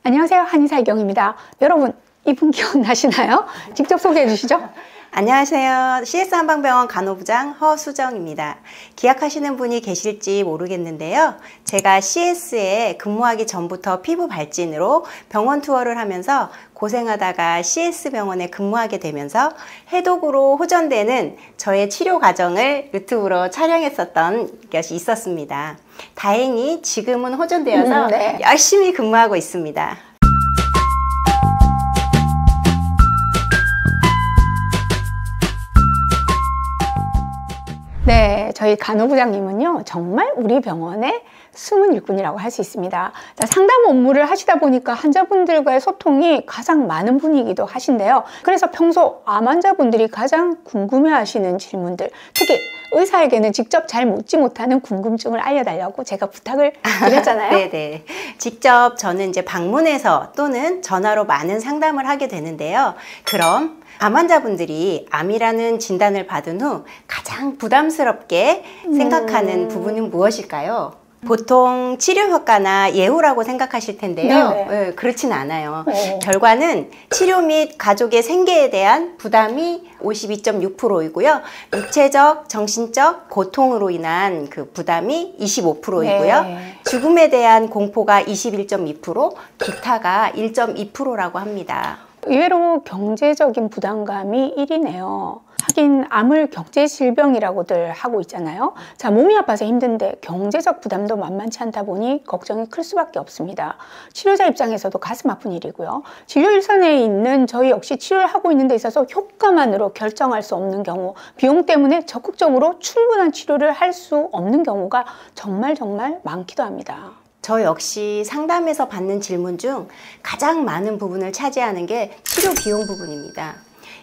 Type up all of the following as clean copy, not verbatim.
안녕하세요. 한의사 이경입니다. 여러분, 이분 기억나시나요? 직접 소개해 주시죠. 안녕하세요. CS 한방병원 간호부장 허수정입니다. 기약하시는 분이 계실지 모르겠는데요. 제가 CS에 근무하기 전부터 피부 발진으로 병원 투어를 하면서 고생하다가 CS 병원에 근무하게 되면서 해독으로 호전되는 저의 치료 과정을 유튜브로 촬영했었던 것이 있었습니다. 다행히 지금은 호전되어서 열심히 근무하고 있습니다. 네, 저희 간호부장님은요, 정말 우리 병원의 숨은 일꾼이라고 할 수 있습니다. 자, 상담 업무를 하시다 보니까 환자분들과의 소통이 가장 많은 분이기도 하신데요. 그래서 평소 암 환자분들이 가장 궁금해하시는 질문들, 특히 의사에게는 직접 잘 묻지 못하는 궁금증을 알려달라고 제가 부탁을 드렸잖아요. 네네. 직접 저는 이제 방문해서 또는 전화로 많은 상담을 하게 되는데요. 그럼 암 환자분들이 암이라는 진단을 받은 후 가장 부담스럽게 생각하는 부분은 무엇일까요? 보통 치료 효과나 예후라고 생각하실 텐데요. 네, 그렇진 않아요. 결과는 치료 및 가족의 생계에 대한 부담이 52.6%이고요. 육체적, 정신적 고통으로 인한 그 부담이 25%이고요. 죽음에 대한 공포가 21.2%, 기타가 1.2%라고 합니다. 의외로 경제적인 부담감이 1위네요. 하긴 암을 경제질병이라고들 하고 있잖아요. 자, 몸이 아파서 힘든데 경제적 부담도 만만치 않다 보니 걱정이 클 수밖에 없습니다. 치료자 입장에서도 가슴 아픈 일이고요. 진료 일선에 있는 저희 역시 치료를 하고 있는 데 있어서 효과만으로 결정할 수 없는 경우, 비용 때문에 적극적으로 충분한 치료를 할 수 없는 경우가 정말 많기도 합니다. 저 역시 상담에서 받는 질문 중 가장 많은 부분을 차지하는 게 치료 비용 부분입니다.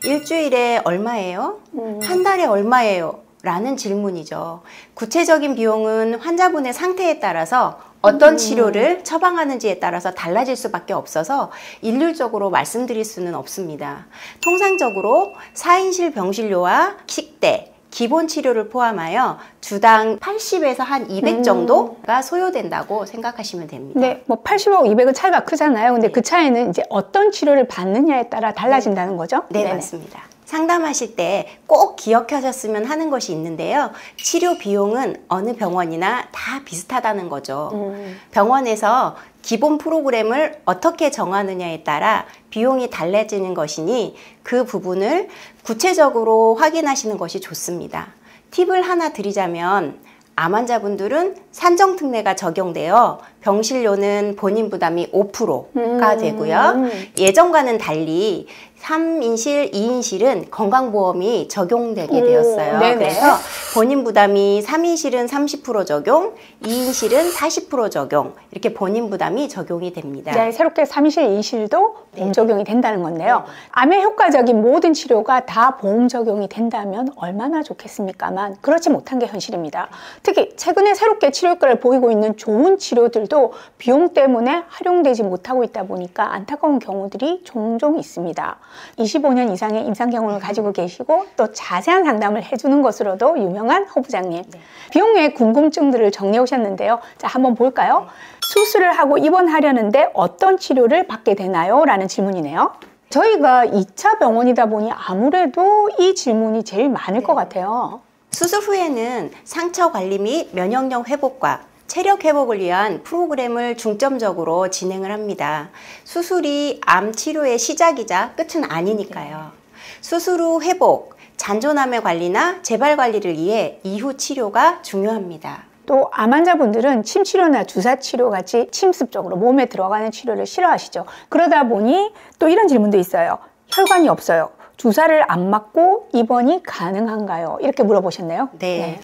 일주일에 얼마예요? 한 달에 얼마예요? 라는 질문이죠. 구체적인 비용은 환자분의 상태에 따라서 어떤 치료를 처방하는지에 따라서 달라질 수밖에 없어서 일률적으로 말씀드릴 수는 없습니다. 통상적으로 4인실 병실료와 식대, 기본 치료를 포함하여 주당 80에서 한 200 정도가 소요된다고 생각하시면 됩니다. 네, 뭐 80하고 200은 차이가 크잖아요. 근데 그 차이는 이제 어떤 치료를 받느냐에 따라 달라진다는 거죠? 네, 맞습니다. 상담하실 때 꼭 기억하셨으면 하는 것이 있는데요. 치료 비용은 어느 병원이나 다 비슷하다는 거죠. 병원에서 기본 프로그램을 어떻게 정하느냐에 따라 비용이 달라지는 것이니 그 부분을 구체적으로 확인하시는 것이 좋습니다. 팁을 하나 드리자면 암 환자분들은 산정특례가 적용되어 병실료는 본인 부담이 5%가 되고요. 예전과는 달리 3인실, 2인실은 건강보험이 적용되게 되었어요. 그래서 본인 부담이 3인실은 30% 적용, 2인실은 40% 적용, 이렇게 본인 부담이 적용이 됩니다. 네, 새롭게 3인실, 2인실도 보험 적용이 된다는 건데요. 암에 효과적인 모든 치료가 다 보험 적용이 된다면 얼마나 좋겠습니까만 그렇지 못한 게 현실입니다. 특히 최근에 새롭게 치료 효과를 보이고 있는 좋은 치료들도 비용 때문에 활용되지 못하고 있다 보니까 안타까운 경우들이 종종 있습니다. 25년 이상의 임상 경험을 가지고 계시고 또 자세한 상담을 해주는 것으로도 유명한 허 부장님. 비용 외 궁금증들을 정리해 오셨는데요. 자, 한번 볼까요? 수술을 하고 입원하려는데 어떤 치료를 받게 되나요? 라는 질문이네요. 저희가 2차 병원이다 보니 아무래도 이 질문이 제일 많을 것 같아요. 수술 후에는 상처 관리 및 면역력 회복과 체력 회복을 위한 프로그램을 중점적으로 진행을 합니다. 수술이 암 치료의 시작이자 끝은 아니니까요. 수술 후 회복, 잔존암의 관리나 재발 관리를 위해 이후 치료가 중요합니다. 또 암 환자분들은 침치료나 주사치료 같이 침습적으로 몸에 들어가는 치료를 싫어하시죠. 그러다 보니 또 이런 질문도 있어요. 혈관이 없어요. 주사를 안 맞고 입원이 가능한가요? 이렇게 물어보셨네요. 네.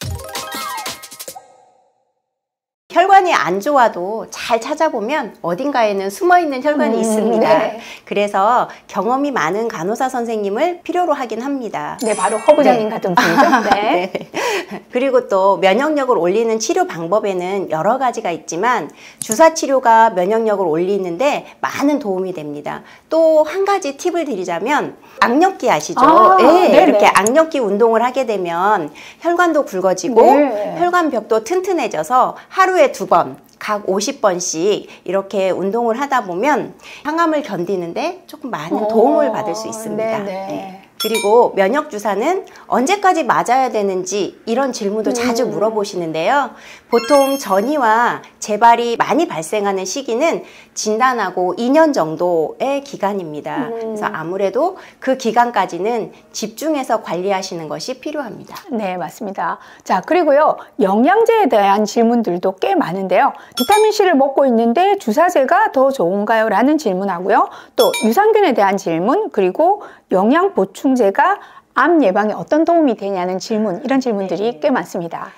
혈관이 안 좋아도 잘 찾아보면 어딘가에는 숨어있는 혈관이 있습니다. 그래서 경험이 많은 간호사 선생님을 필요로 하긴 합니다. 네, 바로 허 부장님 같은 분이죠. 네. 그리고 또 면역력을 올리는 치료 방법에는 여러 가지가 있지만 주사 치료가 면역력을 올리는데 많은 도움이 됩니다. 또 한 가지 팁을 드리자면 악력기 아시죠? 이렇게 악력기 운동을 하게 되면 혈관도 굵어지고 혈관벽도 튼튼해져서 하루에 2번 각 50번씩 이렇게 운동을 하다 보면 항암을 견디는데 조금 많은 도움을 받을 수 있습니다. 네. 그리고 면역 주사는 언제까지 맞아야 되는지 이런 질문도 자주 물어보시는데요. 보통 전이와 재발이 많이 발생하는 시기는 진단하고 2년 정도의 기간입니다. 그래서 아무래도 그 기간까지는 집중해서 관리하시는 것이 필요합니다. 네, 맞습니다. 자, 그리고요, 영양제에 대한 질문들도 꽤 많은데요. 비타민C를 먹고 있는데 주사제가 더 좋은가요? 라는 질문하고요. 또 유산균에 대한 질문, 그리고 영양 보충제가 암 예방에 어떤 도움이 되냐는 질문, 이런 질문들이 꽤 많습니다.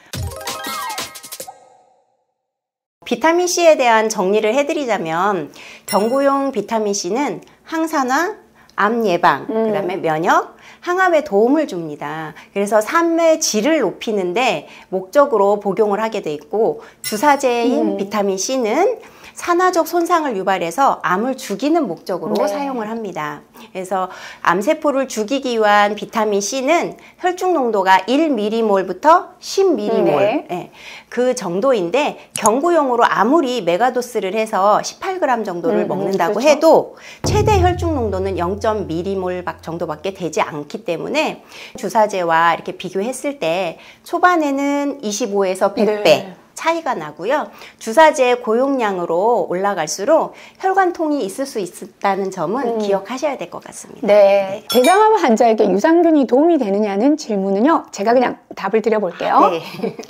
비타민C에 대한 정리를 해드리자면 경구용 비타민C는 항산화, 암 예방, 그다음에 면역, 항암에 도움을 줍니다. 그래서 삶의 질을 높이는데 목적으로 복용을 하게 돼 있고, 주사제인 비타민C는 산화적 손상을 유발해서 암을 죽이는 목적으로 사용을 합니다. 그래서 암세포를 죽이기 위한 비타민C는 혈중 농도가 1mm몰부터 10mm몰 그 정도인데, 경구용으로 아무리 메가도스를 해서 18g 정도를 먹는다고 그렇죠. 해도 최대 혈중 농도는 0.mm몰 정도밖에 되지 않기 때문에 주사제와 이렇게 비교했을 때 초반에는 25에서 100배 차이가 나고요. 주사제의 고용량으로 올라갈수록 혈관통이 있을 수 있다는 점은 기억하셔야 될 것 같습니다. 네. 대장암 환자에게 유산균이 도움이 되느냐는 질문은요, 제가 그냥 답을 드려볼게요.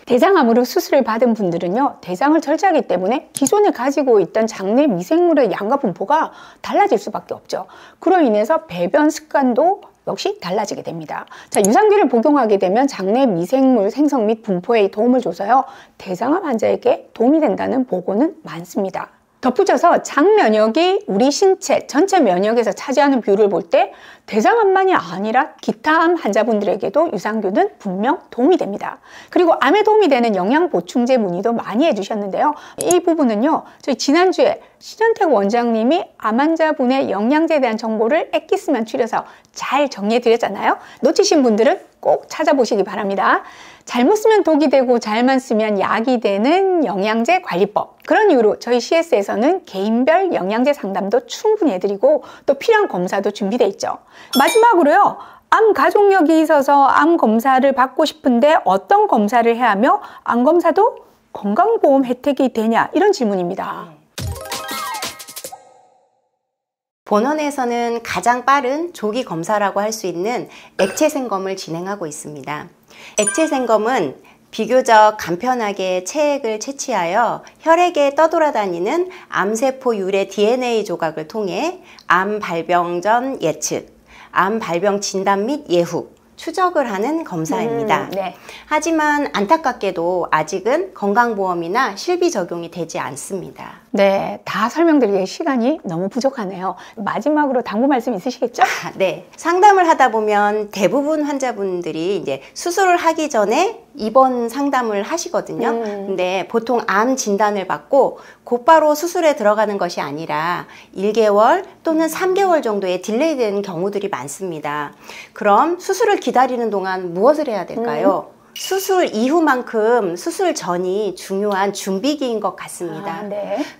대장암으로 수술을 받은 분들은요, 대장을 절제하기 때문에 기존에 가지고 있던 장내 미생물의 양과 분포가 달라질 수밖에 없죠. 그로 인해서 배변 습관도 역시 달라지게 됩니다. 자, 유산균을 복용하게 되면 장내 미생물 생성 및 분포에 도움을 줘서요, 대장암 환자에게 도움이 된다는 보고는 많습니다. 덧붙여서 장 면역이 우리 신체 전체 면역에서 차지하는 비율을 볼 때 대장암만이 아니라 기타 암 환자분들에게도 유산균은 분명 도움이 됩니다. 그리고 암에 도움이 되는 영양 보충제 문의도 많이 해주셨는데요. 이 부분은요, 저희 지난주에 신현택 원장님이 암 환자분의 영양제에 대한 정보를 엑기스만 추려서 잘 정리해 드렸잖아요. 놓치신 분들은 꼭 찾아보시기 바랍니다. 잘못 쓰면 독이 되고 잘만 쓰면 약이 되는 영양제 관리법. 그런 이유로 저희 CS에서는 개인별 영양제 상담도 충분히 해드리고 또 필요한 검사도 준비되어 있죠. 마지막으로요, 암 가족력이 있어서 암 검사를 받고 싶은데 어떤 검사를 해야 하며 암 검사도 건강보험 혜택이 되냐, 이런 질문입니다. 본원에서는 가장 빠른 조기 검사라고 할 수 있는 액체 생검을 진행하고 있습니다. 액체 생검은 비교적 간편하게 체액을 채취하여 혈액에 떠돌아다니는 암세포 유래 DNA 조각을 통해 암 발병 전 예측, 암 발병 진단 및 예후, 추적을 하는 검사입니다. 하지만 안타깝게도 아직은 건강보험이나 실비 적용이 되지 않습니다. 네, 다 설명드리기에 시간이 너무 부족하네요. 마지막으로 당부 말씀 있으시겠죠? 네, 상담을 하다 보면 대부분 환자분들이 이제 수술을 하기 전에 입원 상담을 하시거든요. 근데 보통 암 진단을 받고 곧바로 수술에 들어가는 것이 아니라 1개월 또는 3개월 정도의 딜레이 되는 경우들이 많습니다. 그럼 수술을 기다리는 동안 무엇을 해야 될까요? 수술 이후만큼 수술 전이 중요한 준비기인 것 같습니다.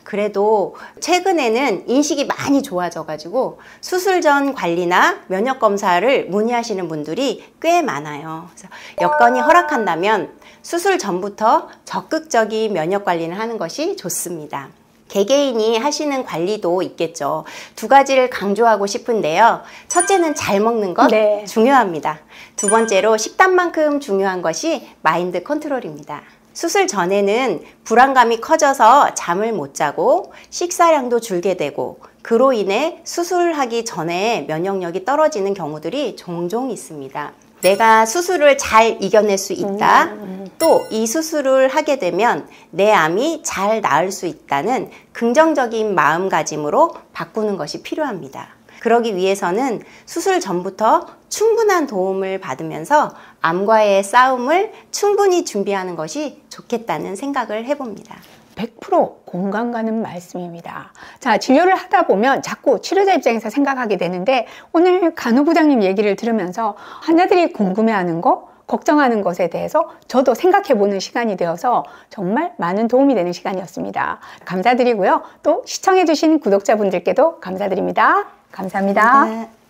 그래도 최근에는 인식이 많이 좋아져가지고 수술 전 관리나 면역 검사를 문의하시는 분들이 꽤 많아요. 그래서 여건이 허락한다면 수술 전부터 적극적인 면역 관리를 하는 것이 좋습니다. 개개인이 하시는 관리도 있겠죠. 두 가지를 강조하고 싶은데요. 첫째는 잘 먹는 것 중요합니다. 두 번째로 식단만큼 중요한 것이 마인드 컨트롤입니다. 수술 전에는 불안감이 커져서 잠을 못 자고 식사량도 줄게 되고, 그로 인해 수술하기 전에 면역력이 떨어지는 경우들이 종종 있습니다. 내가 수술을 잘 이겨낼 수 있다, 또 이 수술을 하게 되면 내 암이 잘 나을 수 있다는 긍정적인 마음가짐으로 바꾸는 것이 필요합니다. 그러기 위해서는 수술 전부터 충분한 도움을 받으면서 암과의 싸움을 충분히 준비하는 것이 좋겠다는 생각을 해봅니다. 100% 공감 가는 말씀입니다. 자, 진료를 하다 보면 자꾸 치료자 입장에서 생각하게 되는데, 오늘 간호부장님 얘기를 들으면서 환자들이 궁금해하는 거, 걱정하는 것에 대해서 저도 생각해보는 시간이 되어서 정말 많은 도움이 되는 시간이었습니다. 감사드리고요. 또 시청해주신 구독자분들께도 감사드립니다. 감사합니다.